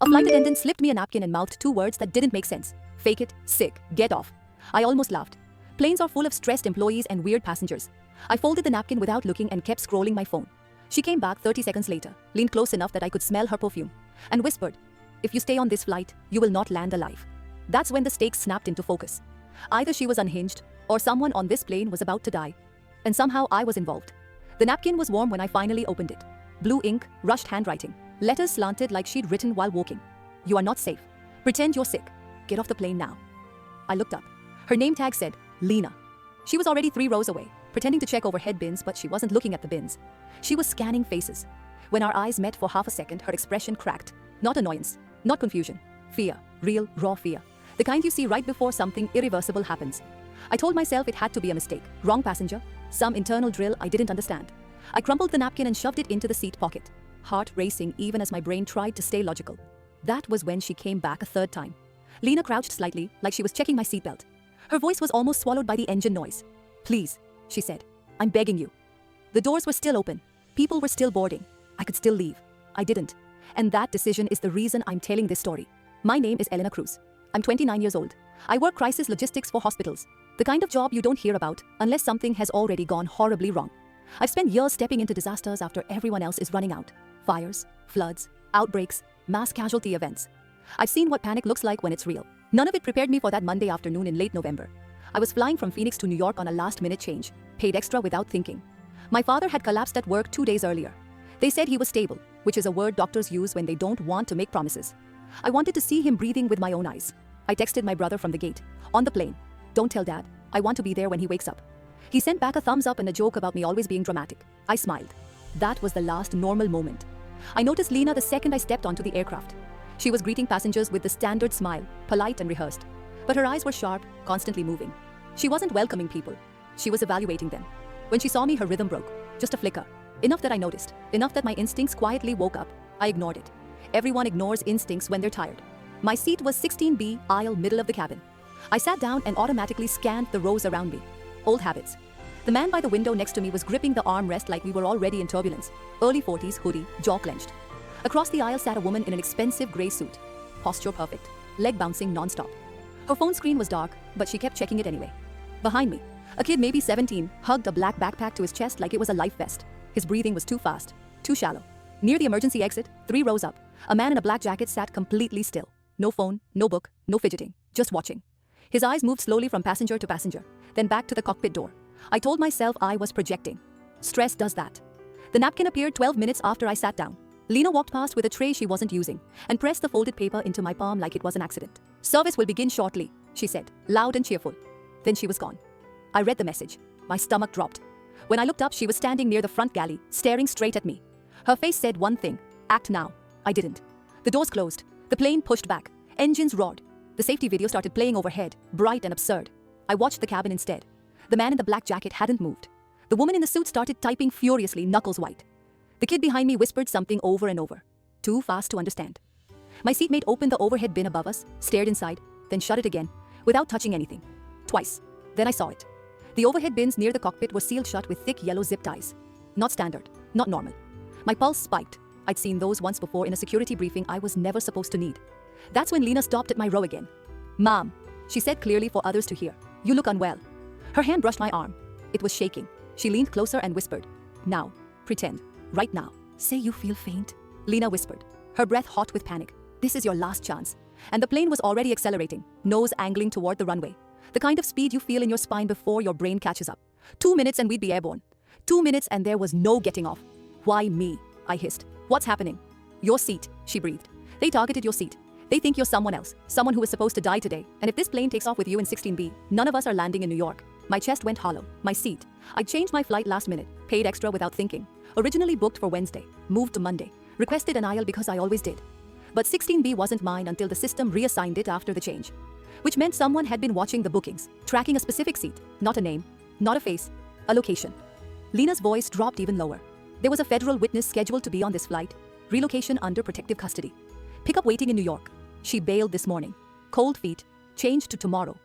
A flight attendant slipped me a napkin and mouthed two words that didn't make sense. Fake it, sick, get off. I almost laughed. Planes are full of stressed employees and weird passengers. I folded the napkin without looking and kept scrolling my phone. She came back 30 seconds later, leaned close enough that I could smell her perfume, and whispered, "If you stay on this flight, you will not land alive." That's when the stakes snapped into focus. Either she was unhinged, or someone on this plane was about to die. And somehow I was involved. The napkin was warm when I finally opened it. Blue ink, rushed handwriting. Letters slanted like she'd written while walking. "You are not safe. Pretend you're sick. Get off the plane now." I looked up. Her name tag said, Lena. She was already 3 rows away, pretending to check overhead bins, but she wasn't looking at the bins. She was scanning faces. When our eyes met for half a second, her expression cracked. Not annoyance, not confusion. Fear. Real, raw fear. The kind you see right before something irreversible happens. I told myself it had to be a mistake. Wrong passenger. Some internal drill I didn't understand. I crumpled the napkin and shoved it into the seat pocket. Heart racing even as my brain tried to stay logical. That was when she came back a third time. Lena crouched slightly, like she was checking my seatbelt. Her voice was almost swallowed by the engine noise. "Please," she said. "I'm begging you." The doors were still open. People were still boarding. I could still leave. I didn't. And that decision is the reason I'm telling this story. My name is Elena Cruz. I'm 29 years old. I work crisis logistics for hospitals. The kind of job you don't hear about unless something has already gone horribly wrong. I've spent years stepping into disasters after everyone else is running out. Fires, floods, outbreaks, mass casualty events. I've seen what panic looks like when it's real. None of it prepared me for that Monday afternoon in late November. I was flying from Phoenix to New York on a last-minute change, paid extra without thinking. My father had collapsed at work 2 days earlier. They said he was stable, which is a word doctors use when they don't want to make promises. I wanted to see him breathing with my own eyes. I texted my brother from the gate, on the plane. "Don't tell Dad. I want to be there when he wakes up." He sent back a thumbs up and a joke about me always being dramatic. I smiled. That was the last normal moment. I noticed Lena the second I stepped onto the aircraft. She was greeting passengers with the standard smile, polite and rehearsed. But her eyes were sharp, constantly moving. She wasn't welcoming people. She was evaluating them. When she saw me, her rhythm broke. Just a flicker. Enough that I noticed. Enough that my instincts quietly woke up. I ignored it. Everyone ignores instincts when they're tired. My seat was 16B, aisle middle of the cabin. I sat down and automatically scanned the rows around me. Old habits. The man by the window next to me was gripping the armrest like we were already in turbulence. Early 40s, hoodie, jaw clenched. Across the aisle sat a woman in an expensive gray suit. Posture perfect. Leg bouncing non-stop. Her phone screen was dark, but she kept checking it anyway. Behind me, a kid maybe 17 hugged a black backpack to his chest like it was a life vest. His breathing was too fast, too shallow. Near the emergency exit, 3 rows up, a man in a black jacket sat completely still. No phone, no book, no fidgeting, just watching. His eyes moved slowly from passenger to passenger, then back to the cockpit door. I told myself I was projecting. Stress does that. The napkin appeared 12 minutes after I sat down. Lena walked past with a tray she wasn't using and pressed the folded paper into my palm like it was an accident. "Service will begin shortly," she said, loud and cheerful. Then she was gone. I read the message. My stomach dropped. When I looked up, she was standing near the front galley, staring straight at me. Her face said one thing: act now. I didn't. The doors closed. The plane pushed back. Engines roared. The safety video started playing overhead, bright and absurd. I watched the cabin instead. The man in the black jacket hadn't moved. The woman in the suit started typing furiously, knuckles white. The kid behind me whispered something over and over. Too fast to understand. My seatmate opened the overhead bin above us, stared inside, then shut it again, without touching anything. Twice. Then I saw it. The overhead bins near the cockpit were sealed shut with thick yellow zip ties. Not standard. Not normal. My pulse spiked. I'd seen those once before in a security briefing I was never supposed to need. That's when Lena stopped at my row again. "Mom," she said clearly for others to hear. "You look unwell." Her hand brushed my arm. It was shaking. She leaned closer and whispered, "Now, pretend. Right now. Say you feel faint." Lena whispered, her breath hot with panic. "This is your last chance." And the plane was already accelerating, nose angling toward the runway. The kind of speed you feel in your spine before your brain catches up. 2 minutes and we'd be airborne. 2 minutes and there was no getting off. "Why me?" I hissed. "What's happening?" "Your seat," she breathed. "They targeted your seat. They think you're someone else, someone who is supposed to die today. And if this plane takes off with you in 16B, none of us are landing in New York." My chest went hollow. My seat. I changed my flight last minute, paid extra without thinking. Originally booked for Wednesday, moved to Monday. Requested an aisle because I always did. But 16B wasn't mine until the system reassigned it after the change. Which meant someone had been watching the bookings, tracking a specific seat, not a name, not a face, a location. Lena's voice dropped even lower. There was a federal witness scheduled to be on this flight. Relocation under protective custody. Pickup waiting in New York. She bailed this morning. Cold feet. Changed to tomorrow.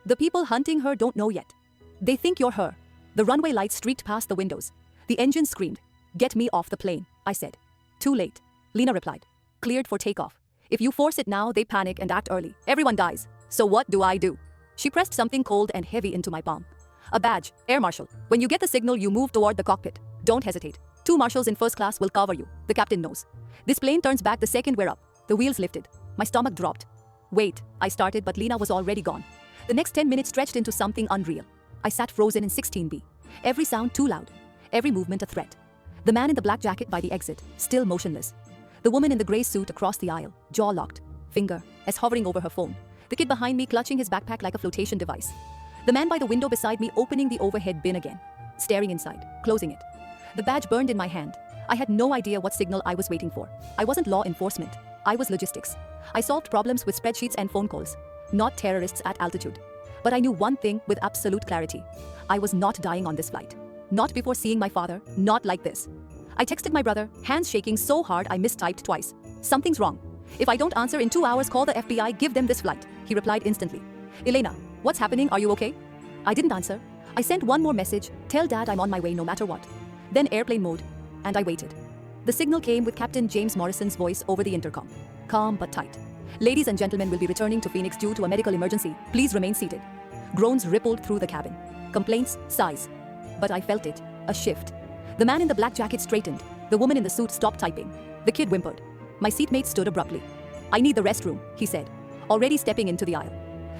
The people hunting her don't know yet. They think you're her. The runway lights streaked past the windows. The engine screamed. "Get me off the plane," I said. "Too late," Lena replied. "Cleared for takeoff. If you force it now, they panic and act early. Everyone dies. So what do I do? She pressed something cold and heavy into my palm. A badge, Air Marshal. When you get the signal, you move toward the cockpit. Don't hesitate. 2 marshals in first class will cover you. The captain knows. This plane turns back the second we're up. The wheels lifted. My stomach dropped. Wait, I started, but Lena was already gone. The next 10 minutes stretched into something unreal. I sat frozen in 16B. Every sound too loud. Every movement a threat. The man in the black jacket by the exit, still motionless. The woman in the gray suit across the aisle, jaw locked, finger as hovering over her phone. The kid behind me clutching his backpack like a flotation device. The man by the window beside me opening the overhead bin again, staring inside, closing it. The badge burned in my hand. I had no idea what signal I was waiting for. I wasn't law enforcement. I was logistics. I solved problems with spreadsheets and phone calls, not terrorists at altitude. But I knew one thing with absolute clarity. I was not dying on this flight. Not before seeing my father, not like this. I texted my brother, hands shaking so hard I mistyped twice. Something's wrong. If I don't answer in 2 hours, call the FBI, give them this flight. He replied instantly. Elena, what's happening? Are you okay? I didn't answer. I sent one more message, tell Dad I'm on my way no matter what. Then airplane mode, and I waited. The signal came with Captain James Morrison's voice over the intercom. Calm but tight. Ladies and gentlemen will be returning to Phoenix due to a medical emergency. Please remain seated. Groans rippled through the cabin. Complaints, sighs. But I felt it, a shift. The man in the black jacket straightened. The woman in the suit stopped typing. The kid whimpered. My seatmate stood abruptly. I need the restroom, he said, already stepping into the aisle.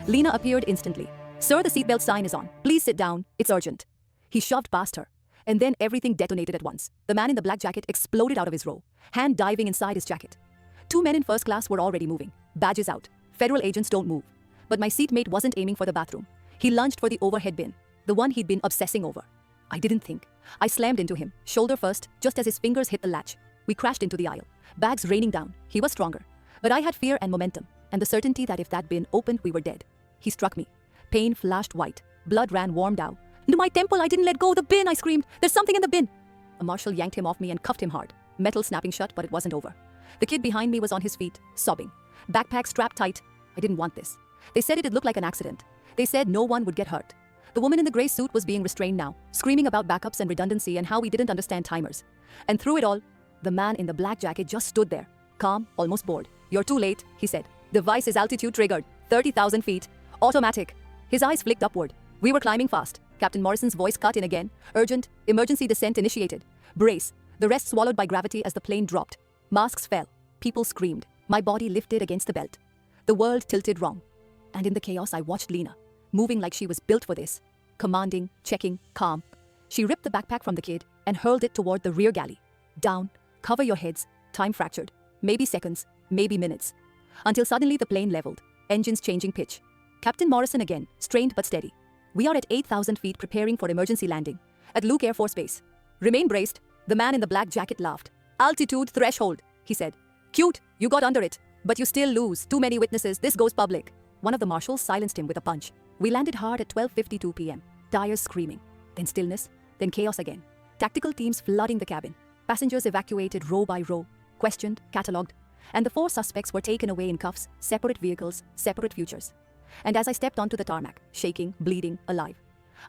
Lena appeared instantly. Sir, the seatbelt sign is on. Please sit down. It's urgent. He shoved past her. And then everything detonated at once. The man in the black jacket exploded out of his row, hand diving inside his jacket. 2 men in first class were already moving. Badges out. Federal agents don't move. But my seatmate wasn't aiming for the bathroom. He lunged for the overhead bin, the one he'd been obsessing over. I didn't think. I slammed into him, shoulder first, just as his fingers hit the latch. We crashed into the aisle, bags raining down. He was stronger. But I had fear and momentum, and the certainty that if that bin opened, we were dead. He struck me. Pain flashed white. Blood ran warm down. No, my temple, I didn't let go. The bin, I screamed. There's something in the bin. A marshal yanked him off me and cuffed him hard. Metal snapping shut, but it wasn't over. The kid behind me was on his feet, sobbing. Backpack strapped tight. I didn't want this. They said it'd look like an accident. They said no one would get hurt. The woman in the gray suit was being restrained now, screaming about backups and redundancy and how we didn't understand timers. And through it all, the man in the black jacket just stood there, calm, almost bored. You're too late, he said. Device is altitude triggered, 30,000 feet. Automatic. His eyes flicked upward. We were climbing fast. Captain Morrison's voice cut in again. Urgent. Emergency descent initiated. Brace. The rest swallowed by gravity as the plane dropped. Masks fell. People screamed. My body lifted against the belt. The world tilted wrong. And in the chaos, I watched Lena, moving like she was built for this. Commanding, checking, calm. She ripped the backpack from the kid and hurled it toward the rear galley. Down. Cover your heads. Time fractured. Maybe seconds. Maybe minutes. Until suddenly the plane leveled. Engines changing pitch. Captain Morrison again, strained but steady. We are at 8,000 feet preparing for emergency landing. At Luke Air Force Base. Remain braced. The man in the black jacket laughed. Altitude threshold, he said. Cute, you got under it. But you still lose. Too many witnesses. This goes public. One of the marshals silenced him with a punch. We landed hard at 12:52 p.m. Tires screaming. Then stillness. Then chaos again. Tactical teams flooding the cabin. Passengers evacuated row by row. Questioned, catalogued. And the 4 suspects were taken away in cuffs. Separate vehicles, separate futures. And as I stepped onto the tarmac, shaking, bleeding, alive,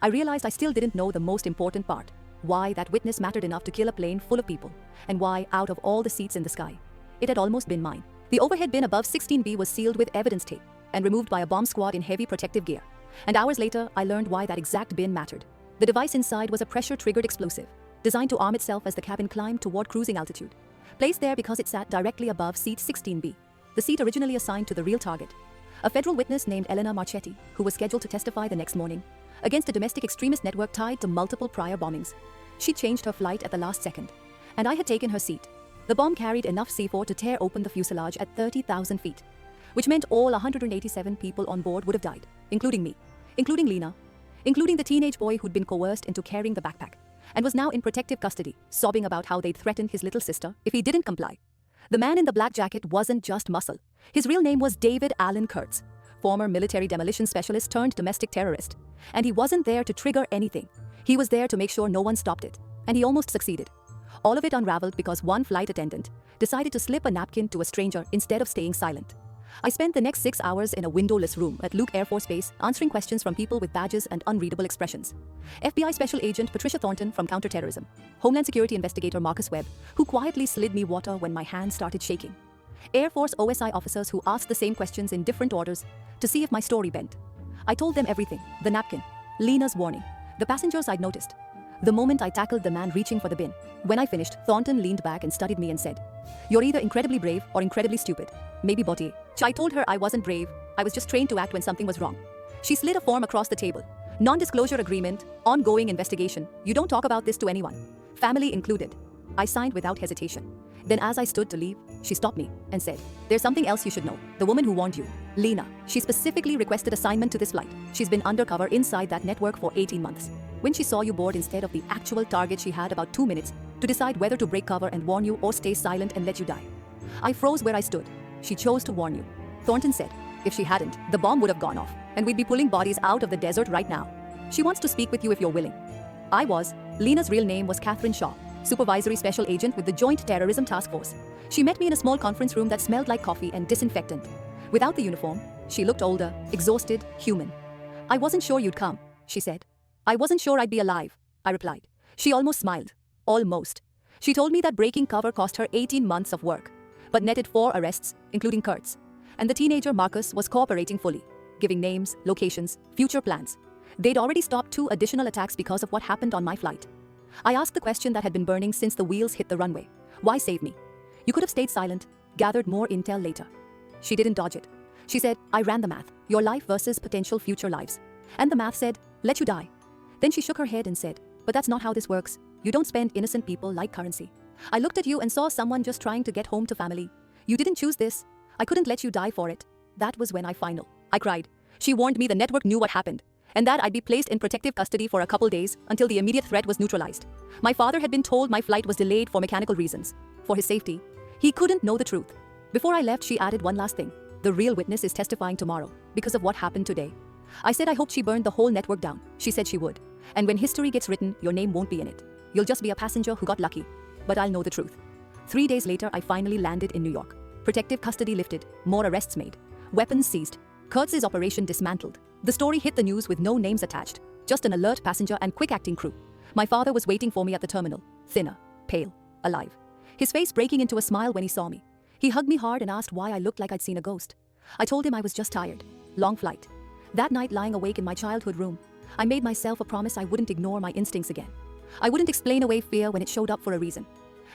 I realized I still didn't know the most important part. Why that witness mattered enough to kill a plane full of people. And why, out of all the seats in the sky, it had almost been mine. The overhead bin above 16B was sealed with evidence tape and removed by a bomb squad in heavy protective gear. And hours later, I learned why that exact bin mattered. The device inside was a pressure-triggered explosive, designed to arm itself as the cabin climbed toward cruising altitude. Placed there because it sat directly above seat 16B, the seat originally assigned to the real target. A federal witness named Elena Marchetti, who was scheduled to testify the next morning, against a domestic extremist network tied to multiple prior bombings. She changed her flight at the last second, and I had taken her seat. The bomb carried enough C4 to tear open the fuselage at 30,000 feet, which meant all 187 people on board would have died, including me, including Lena, including the teenage boy who'd been coerced into carrying the backpack, and was now in protective custody, sobbing about how they'd threatened his little sister if he didn't comply. The man in the black jacket wasn't just muscle. His real name was David Allen Kurtz, former military demolition specialist turned domestic terrorist. And he wasn't there to trigger anything. He was there to make sure no one stopped it. And he almost succeeded. All of it unraveled because one flight attendant decided to slip a napkin to a stranger instead of staying silent. I spent the next 6 hours in a windowless room at Luke Air Force Base answering questions from people with badges and unreadable expressions. FBI Special Agent Patricia Thornton from Counterterrorism. Homeland Security Investigator Marcus Webb, who quietly slid me water when my hands started shaking. Air Force OSI officers who asked the same questions in different orders to see if my story bent. I told them everything: the napkin, Lena's warning, the passengers I'd noticed, the moment I tackled the man reaching for the bin. When I finished, Thornton leaned back and studied me and said, "You're either incredibly brave or incredibly stupid. Maybe both." I told her I wasn't brave, I was just trained to act when something was wrong. She slid a form across the table. Non-disclosure agreement, ongoing investigation. You don't talk about this to anyone, family included. I signed without hesitation. Then as I stood to leave, she stopped me and said, "There's something else you should know. The woman who warned you, Lena, she specifically requested assignment to this flight. She's been undercover inside that network for 18 months. When she saw you board instead of the actual target, she had about 2 minutes to decide whether to break cover and warn you or stay silent and let you die." I froze where I stood. She chose to warn you. Thornton said, "If she hadn't, the bomb would have gone off, and we'd be pulling bodies out of the desert right now. She wants to speak with you if you're willing." I was. Lena's real name was Catherine Shaw, supervisory special agent with the Joint Terrorism Task Force. She met me in a small conference room that smelled like coffee and disinfectant. Without the uniform, she looked older, exhausted, human. "I wasn't sure you'd come," she said. "I wasn't sure I'd be alive," I replied. She almost smiled. Almost. She told me that breaking cover cost her 18 months of work, but netted 4 arrests, including Kurt's. And the teenager Marcus was cooperating fully, giving names, locations, future plans. They'd already stopped 2 additional attacks because of what happened on my flight. I asked the question that had been burning since the wheels hit the runway. Why save me? You could have stayed silent, gathered more intel later. She didn't dodge it. She said, "I ran the math, your life versus potential future lives. And the math said, let you die." Then she shook her head and said, "But that's not how this works. You don't spend innocent people like currency. I looked at you and saw someone just trying to get home to family. You didn't choose this. I couldn't let you die for it." That was when I cried. She warned me the network knew what happened, and that I'd be placed in protective custody for a couple days until the immediate threat was neutralized. My father had been told my flight was delayed for mechanical reasons. For his safety, he couldn't know the truth. Before I left, she added one last thing. "The real witness is testifying tomorrow because of what happened today." I said I hoped she burned the whole network down. She said she would. "And when history gets written, your name won't be in it. You'll just be a passenger who got lucky. But I'll know the truth." 3 days later, I finally landed in New York. Protective custody lifted, more arrests made, weapons seized, Kurtz's operation dismantled. The story hit the news with no names attached, just an alert passenger and quick-acting crew. My father was waiting for me at the terminal, thinner, pale, alive, his face breaking into a smile when he saw me. He hugged me hard and asked why I looked like I'd seen a ghost. I told him I was just tired. Long flight. That night, lying awake in my childhood room, I made myself a promise I wouldn't ignore my instincts again. I wouldn't explain away fear when it showed up for a reason.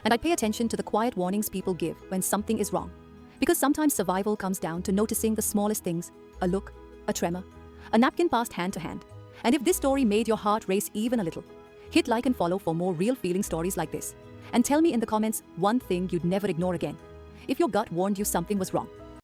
And I'd pay attention to the quiet warnings people give when something is wrong. Because sometimes survival comes down to noticing the smallest things: a look, a tremor, a napkin passed hand to hand. And if this story made your heart race even a little, hit like and follow for more real feeling stories like this. And tell me in the comments one thing you'd never ignore again. If your gut warned you something was wrong.